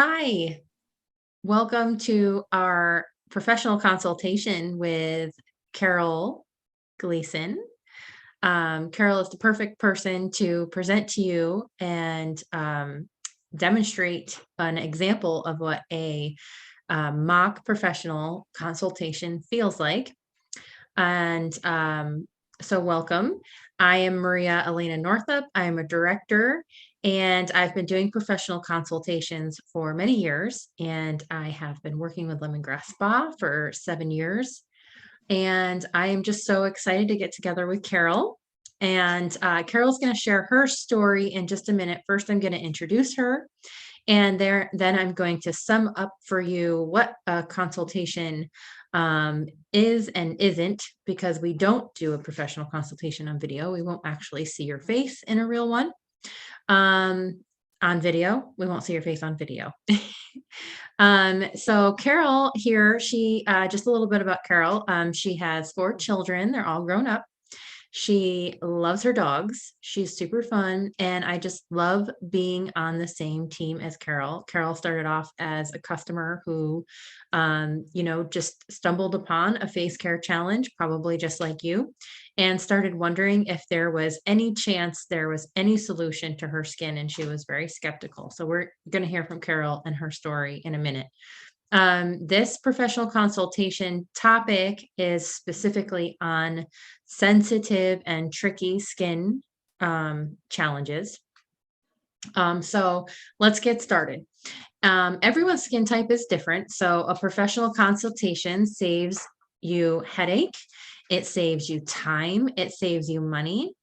Hi, welcome to our professional consultation with Carol Gleason. Carol is the perfect person to present to you and demonstrate an example of what a mock professional consultation feels like. And so welcome. I am Maria Elena Northup. I'm a director and I've been doing professional consultations for many years. And I have been working with Lemongrass Spa for 7 years. And I am just so excited to get together with Carol. And Carol's going to share her story in just a minute. First, I'm going to introduce her. And then I'm going to sum up for you what a consultation is and isn't, because we don't do a professional consultation on video. We won't actually see your face in a real one on video. We won't see your face on video. So Carol here, she just a little bit about Carol. She has 4 children. They're all grown up. She loves her dogs. She's super fun. And I just love being on the same team as Carol. Carol started off as a customer who, just stumbled upon a face care challenge, probably just like you, and started wondering if there was any chance there was any solution to her skin. And she was very skeptical. So we're going to hear from Carol and her story in a minute. This professional consultation topic is specifically on sensitive and tricky skin challenges. So let's get started. Everyone's skin type is different. So a professional consultation saves you headache. It saves you time. It saves you money.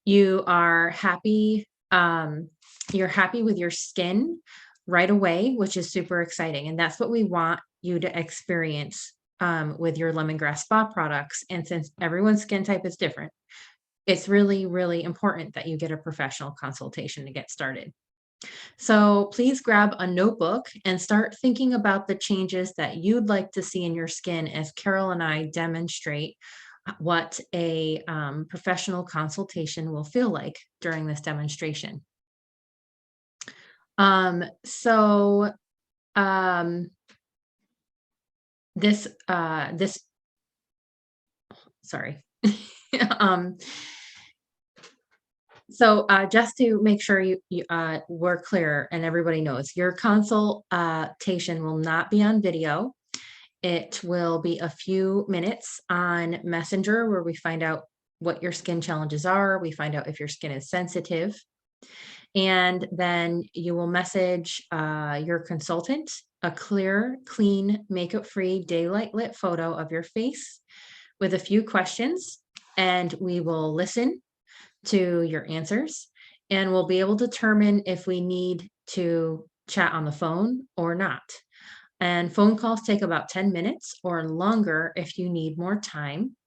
You are happy. You're happy with your skin right away, which is super exciting. And that's what we want you to experience with your Lemongrass Spa products. And since everyone's skin type is different, it's really, really important that you get a professional consultation to get started. So please grab a notebook and start thinking about the changes that you'd like to see in your skin as Carol and I demonstrate what a professional consultation will feel like during this demonstration. Sorry. Just to make sure we're clear and everybody knows, your consultation will not be on video. It will be a few minutes on Messenger where we find out what your skin challenges are. We find out if your skin is sensitive. And then you will message your consultant a clear, clean, makeup-free, daylight lit photo of your face with a few questions, and we will listen to your answers, and we'll be able to determine if we need to chat on the phone or not. And phone calls take about 10 minutes or longer if you need more time.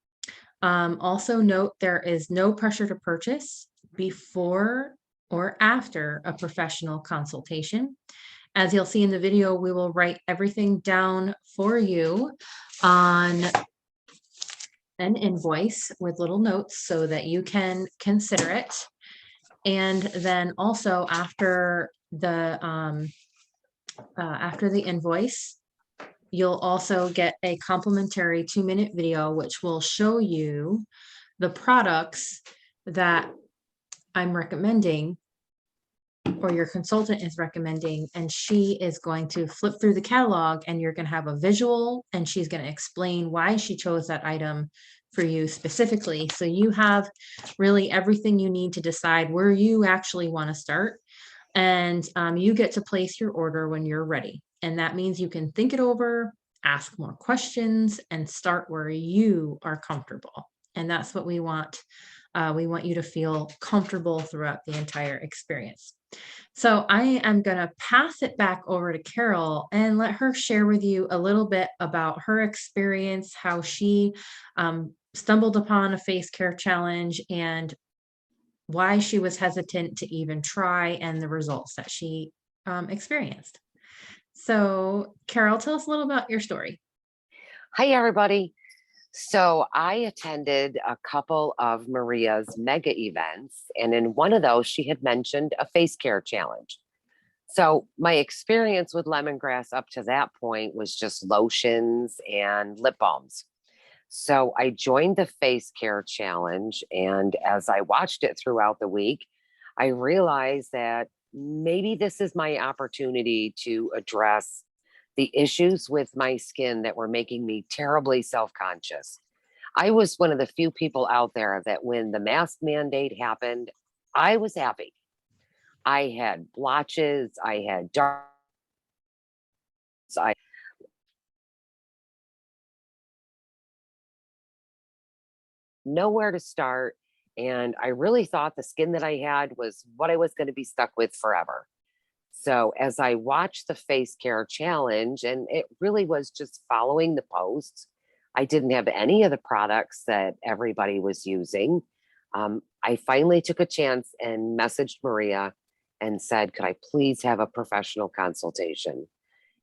Also note there is no pressure to purchase before or after a professional consultation. As you'll see in the video, we will write everything down for you on an invoice with little notes so that you can consider it. And then also after the invoice, you'll also get a complimentary 2-minute video, which will show you the products that I'm recommending or your consultant is recommending, and she is going to flip through the catalog and you're going to have a visual and she's going to explain why she chose that item for you specifically. So you have really everything you need to decide where you actually want to start, and you get to place your order when you're ready. And that means you can think it over, ask more questions, and start where you are comfortable. And that's what we want. We want you to feel comfortable throughout the entire experience. So I am going to pass it back over to Carol and let her share with you a little bit about her experience, how she stumbled upon a face care challenge, and why she was hesitant to even try, and the results that she experienced. So Carol, tell us a little about your story. Hi, everybody. So I attended a couple of Maria's mega events, and in one of those, she had mentioned a face care challenge. So my experience with lemongrass up to that point was just lotions and lip balms. So I joined the face care challenge. And as I watched it throughout the week, I realized that maybe this is my opportunity to address the issues with my skin that were making me terribly self conscious. I was one of the few people out there that when the mask mandate happened, I was happy. I had blotches, I had dark, I nowhere to start. And I really thought the skin that I had was what I was going to be stuck with forever. So as I watched the face care challenge, and it really was just following the posts, I didn't have any of the products that everybody was using. I finally took a chance and messaged Maria and said, could I please have a professional consultation?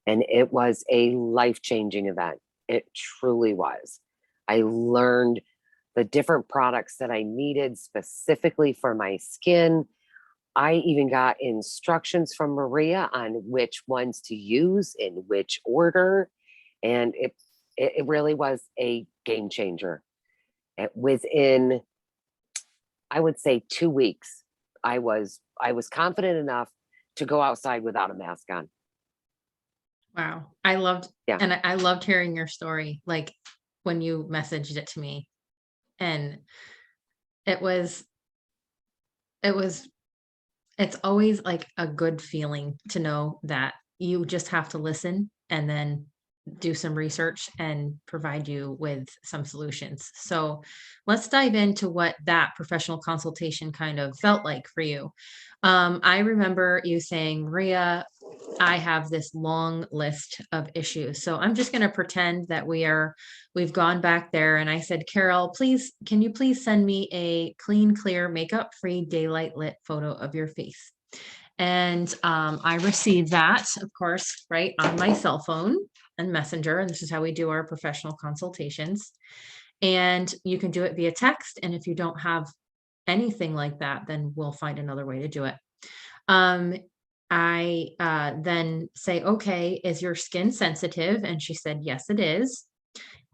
And it was a life changing event. It truly was. I learned the different products that I needed specifically for my skin. I even got instructions from Maria on which ones to use in which order. And it really was a game changer. Within, I would say, 2 weeks, I was confident enough to go outside without a mask on. Wow. I loved, Yeah. and I loved hearing your story, like when you messaged it to me. And it was, it was, it's always like a good feeling to know that you just have to listen and then do some research and provide you with some solutions. So let's dive into what that professional consultation kind of felt like for you. I remember you saying, Maria, I have this long list of issues. So I'm just going to pretend that we've gone back there. And I said, Carol, please, can you please send me a clean, clear, makeup free, daylight lit photo of your face? And I received that, of course, right on my cell phone and Messenger. And this is how we do our professional consultations. And you can do it via text. And if you don't have anything like that, then we'll find another way to do it. Um, I then say, okay, is your skin sensitive? And she said, yes, it is.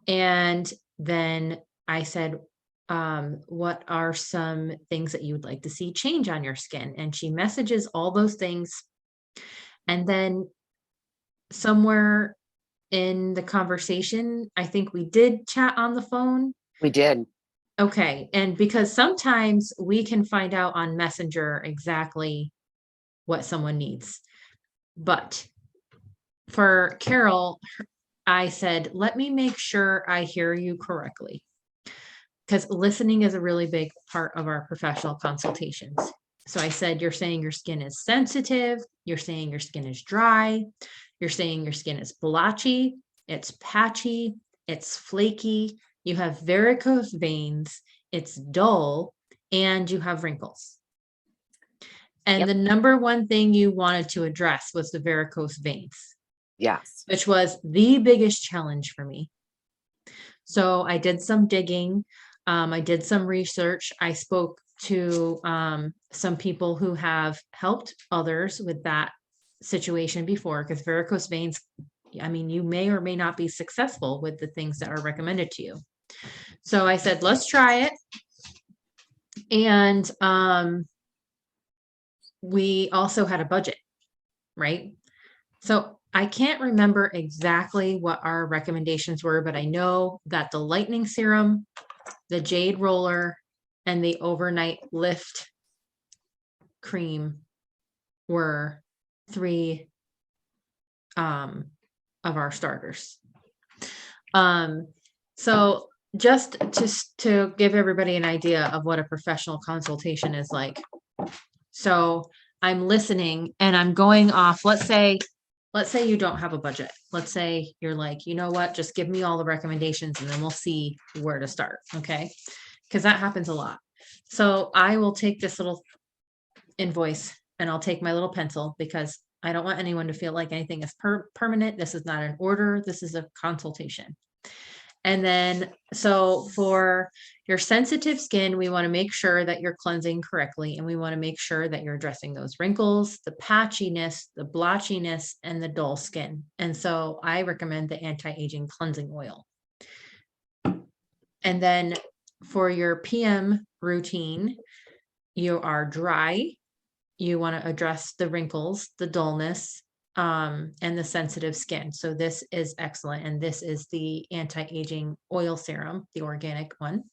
And then I said, what are some things that you would like to see change on your skin? And she messages all those things. And then somewhere in the conversation, I think we did chat on the phone. We did. Okay. And because sometimes we can find out on Messenger exactly what someone needs. But for Carol, I said, let me make sure I hear you correctly. Because listening is a really big part of our professional consultations. So I said, you're saying your skin is sensitive. You're saying your skin is dry. You're saying your skin is blotchy. It's patchy. It's flaky. You have varicose veins. It's dull. And you have wrinkles. And Yep. the number one thing you wanted to address was the varicose veins, Yes. which was the biggest challenge for me. So I did some digging. I did some research. I spoke to some people who have helped others with that situation before, because varicose veins, I mean, you may or may not be successful with the things that are recommended to you. So I said, let's try it. And we also had a budget, right? So I can't remember exactly what our recommendations were, but I know that the lightening serum, the jade roller, and the overnight lift cream were three of our starters. So just to give everybody an idea of what a professional consultation is like. So I'm listening and I'm going off, let's say you don't have a budget. Let's say you're like, you know what, just give me all the recommendations and then we'll see where to start. Okay. Because that happens a lot. So I will take this little invoice and I'll take my little pencil, because I don't want anyone to feel like anything is permanent. This is not an order. This is a consultation. And then, so for your sensitive skin, we want to make sure that you're cleansing correctly. And we want to make sure that you're addressing those wrinkles, the patchiness, the blotchiness, and the dull skin. And so I recommend the anti-aging cleansing oil. And then for your PM routine, you are dry. You want to address the wrinkles, the dullness, and the sensitive skin. So this is excellent. And this is the anti-aging oil serum, the organic one.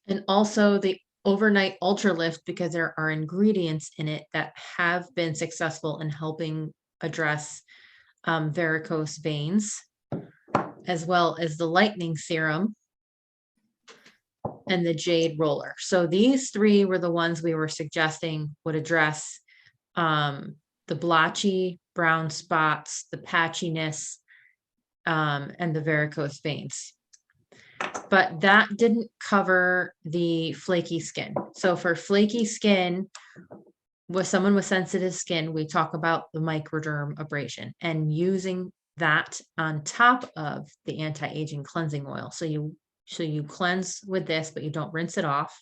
And also the overnight ultra lift, because there are ingredients in it that have been successful in helping address varicose veins, as well as the lightening serum and the jade roller. So these three were the ones we were suggesting would address the blotchy, brown spots, the patchiness, and the varicose veins. But that didn't cover the flaky skin. So for flaky skin, with someone with sensitive skin, we talk about the microderm abrasion and using that on top of the anti-aging cleansing oil. So you cleanse with this, but you don't rinse it off.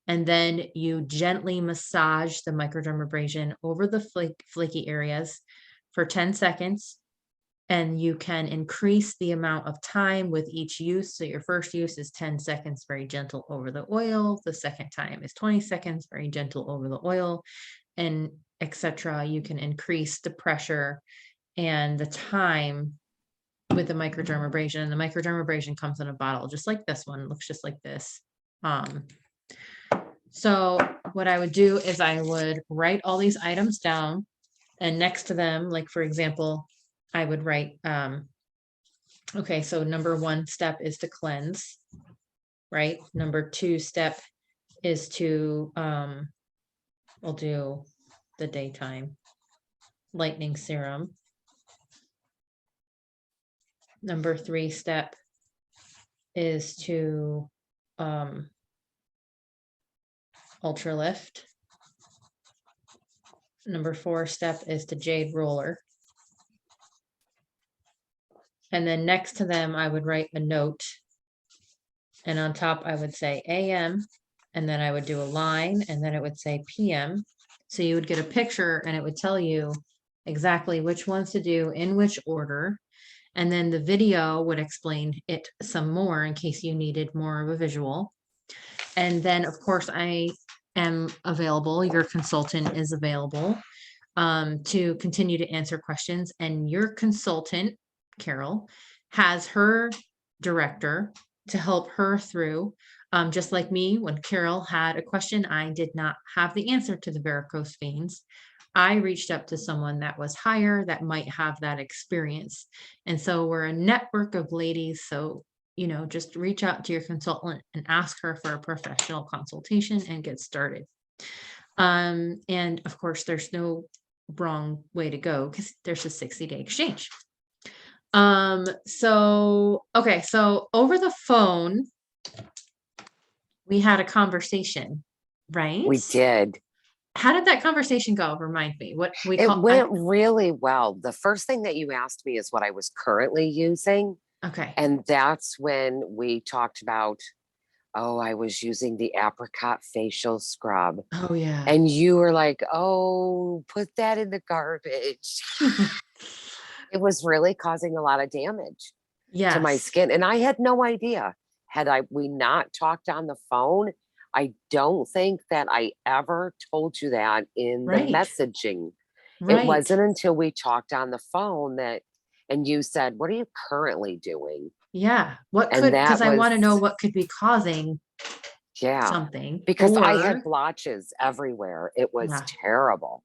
And then you gently massage the microdermabrasion over the flaky areas for 10 seconds. And you can increase the amount of time with each use. So your first use is 10 seconds, very gentle over the oil. The second time is 20 seconds, very gentle over the oil, and etc. You can increase the pressure and the time with the microdermabrasion. And the microdermabrasion comes in a bottle, just like this one, looks just like this. So what I would do is I would write all these items down, and next to them, like for example, I would write, okay, so number 1 step is to cleanse, right? Number 2 step is to, we'll do the daytime lightening serum. Number 3 step is to ultra lift. Number 4 step is to jade roller. And then next to them, I would write a note. And on top, I would say AM, and then I would do a line, and then it would say PM. So you would get a picture and it would tell you exactly which ones to do in which order. And then the video would explain it some more in case you needed more of a visual. And then, of course, I am available. Your consultant is available to continue to answer questions. And your consultant, Carol, has her director to help her through. Just like me, when Carol had a question, I did not have the answer to the varicose veins. I reached up to someone that was higher that might have that experience. And so we're a network of ladies. So, you know, just reach out to your consultant and ask her for a professional consultation and get started. And of course, there's no wrong way to go because there's a 60-day exchange. Okay, so over the phone, we had a conversation, right? We did. How did that conversation go? Remind me. What we It went really well. The first thing that you asked me is what I was currently using. Okay. And that's when we talked about, oh, I was using the apricot facial scrub. Oh yeah. And you were like, oh, put that in the garbage. It was really causing a lot of damage to my Yes. skin. And I had no idea. Had we not talked on the phone, I don't think that I ever told you that in the Right. messaging. It Right. wasn't until we talked on the phone and you said, what are you currently doing? Yeah. What And could, that because I want to was, know what could be causing yeah, something. because I Or, had blotches everywhere. It was yeah. terrible.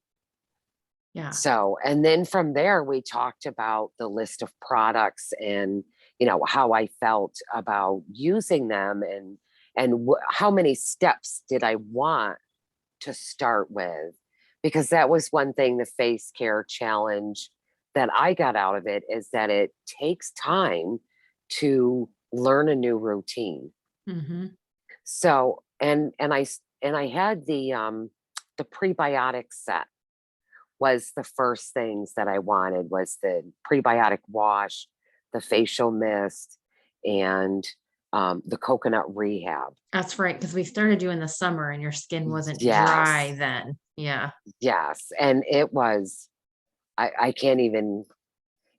Yeah. So, and then from there, we talked about the list of products and, you know, how I felt about using them and how many steps did I want to start with? Because that was one thing, the face care challenge that I got out of it is that it takes time to learn a new routine. Mm-hmm. So, and I had the prebiotic set, was the first things that I wanted was the prebiotic wash, the facial mist, and the coconut rehab. That's right, because we started you in the summer and your skin wasn't dry Yes, then. Yeah. yes. And it was, I can't even,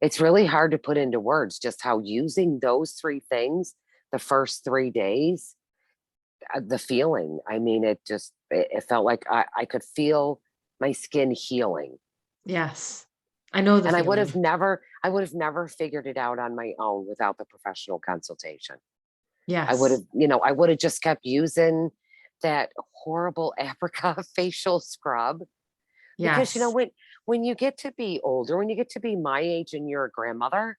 it's really hard to put into words just how using those three things the first 3 days, the feeling. I mean, it felt like I could feel my skin healing. Yes. I know the And feeling. I would have never figured it out on my own without the professional consultation. I would Yes. have, I would have just kept using that horrible apricot facial scrub because Yes. when you get to be older, when you get to be my age and you're a grandmother,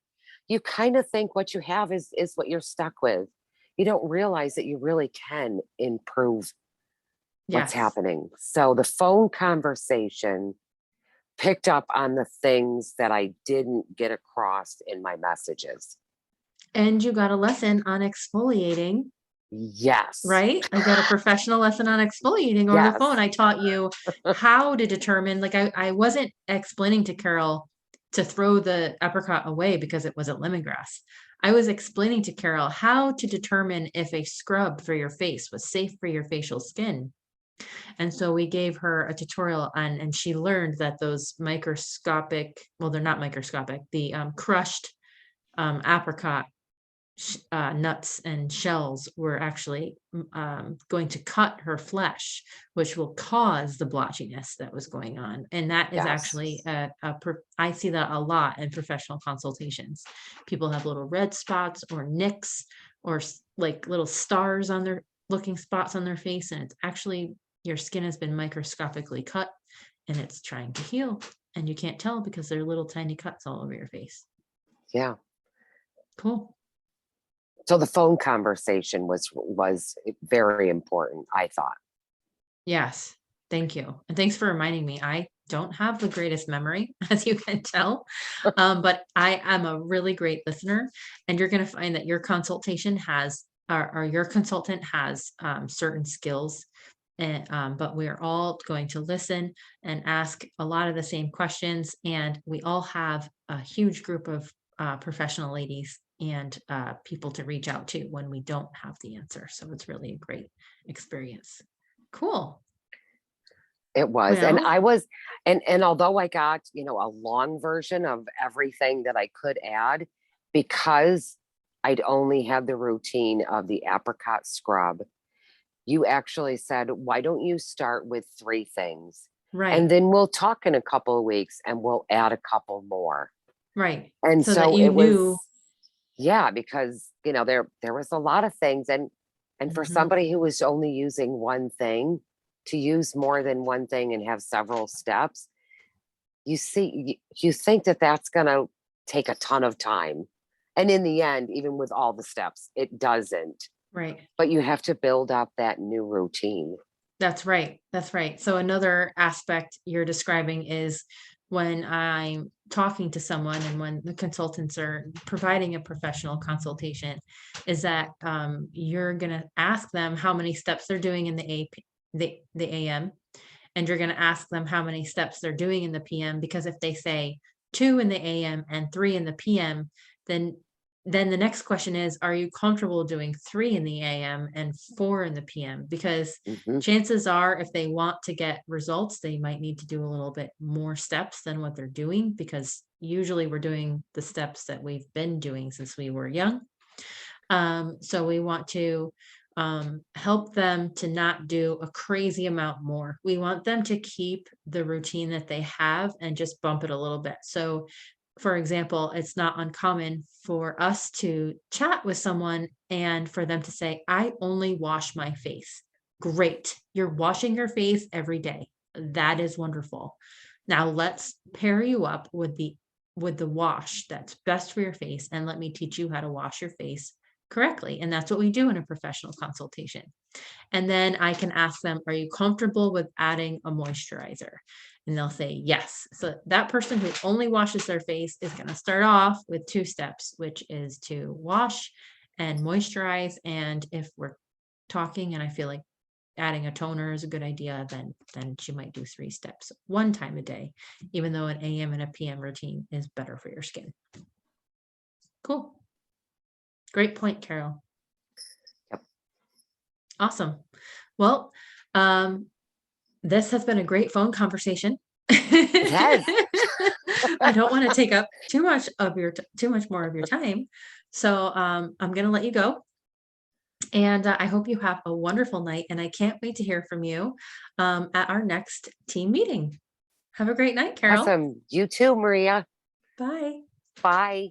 you kind of think what you have is what you're stuck with. You don't realize that you really can improve what's Yes. happening. So the phone conversation picked up on the things that I didn't get across in my messages. And you got a lesson on exfoliating, Yes. right? I got a professional lesson on exfoliating over the phone. Yes. I taught you how to determine, like, I wasn't explaining to Carol to throw the apricot away because it wasn't lemongrass. I was explaining to Carol how to determine if a scrub for your face was safe for your facial skin. And so we gave her a tutorial on, and she learned that those microscopic, well, they're not microscopic, the crushed apricot nuts and shells were actually going to cut her flesh, which will cause the blotchiness that was going on. And that is Yes. actually I see that a lot in professional consultations. People have little red spots or nicks or like little stars on their looking spots on their face, and it's actually your skin has been microscopically cut and it's trying to heal. And you can't tell because there are little tiny cuts all over your face. Yeah. Cool. So the phone conversation was very important, I thought. Yes. Thank you. And thanks for reminding me. I don't have the greatest memory, as you can tell, but I am a really great listener. And you're going to find that your consultation has, or your consultant has certain skills. And, but we are all going to listen and ask a lot of the same questions. And we all have a huge group of professional ladies and people to reach out to when we don't have the answer. So it's really a great experience. Cool. It was. And Well, I was and although I got, a long version of everything that I could add, because I'd only had the routine of the apricot scrub, you actually said, "Why don't you start with 3 things? And right, then we'll talk in a couple of weeks and we'll add a couple more." right. And So that so you it was, knew. yeah, because, there was a lot of things, and for Mhm. somebody who was only using one thing, to use more than one thing and have several steps, you think that that's going to take a ton of time. And in the end, even with all the steps, it doesn't. Right. But you have to build up that new routine. That's right. That's right. So another aspect you're describing is when I'm talking to someone and when the consultants are providing a professional consultation, is that you're going to ask them how many steps they're doing in the AM, and you're going to ask them how many steps they're doing in the PM, because if they say 2 in the AM and 3 in the PM, then the next question is, are you comfortable doing 3 in the AM and 4 in the PM? Because Hmm. chances are, if they want to get results, they might need to do a little bit more steps than what they're doing, because usually we're doing the steps that we've been doing since we were young. So we want to help them to not do a crazy amount more. We want them to keep the routine that they have and just bump it a little bit. So, for example, it's not uncommon for us to chat with someone and for them to say, I only wash my face. Great. You're washing your face every day. That is wonderful. Now let's pair you up with the wash that's best for your face, and let me teach you how to wash your face correctly. And that's what we do in a professional consultation. And then I can ask them, are you comfortable with adding a moisturizer? And they'll say yes. So that person who only washes their face is going to start off with 2 steps, which is to wash and moisturize. And if we're talking and I feel like adding a toner is a good idea, then she might do 3 steps 1 time a day, even though an AM and a PM routine is better for your skin. Cool. Great point, Carol. Yep. Awesome. Well, this has been a great phone conversation. It has. I don't want to take up too much more of your time. So I'm going to let you go. And I hope you have a wonderful night. And I can't wait to hear from you at our next team meeting. Have a great night, Carol. Awesome. You too, Maria. Bye. Bye.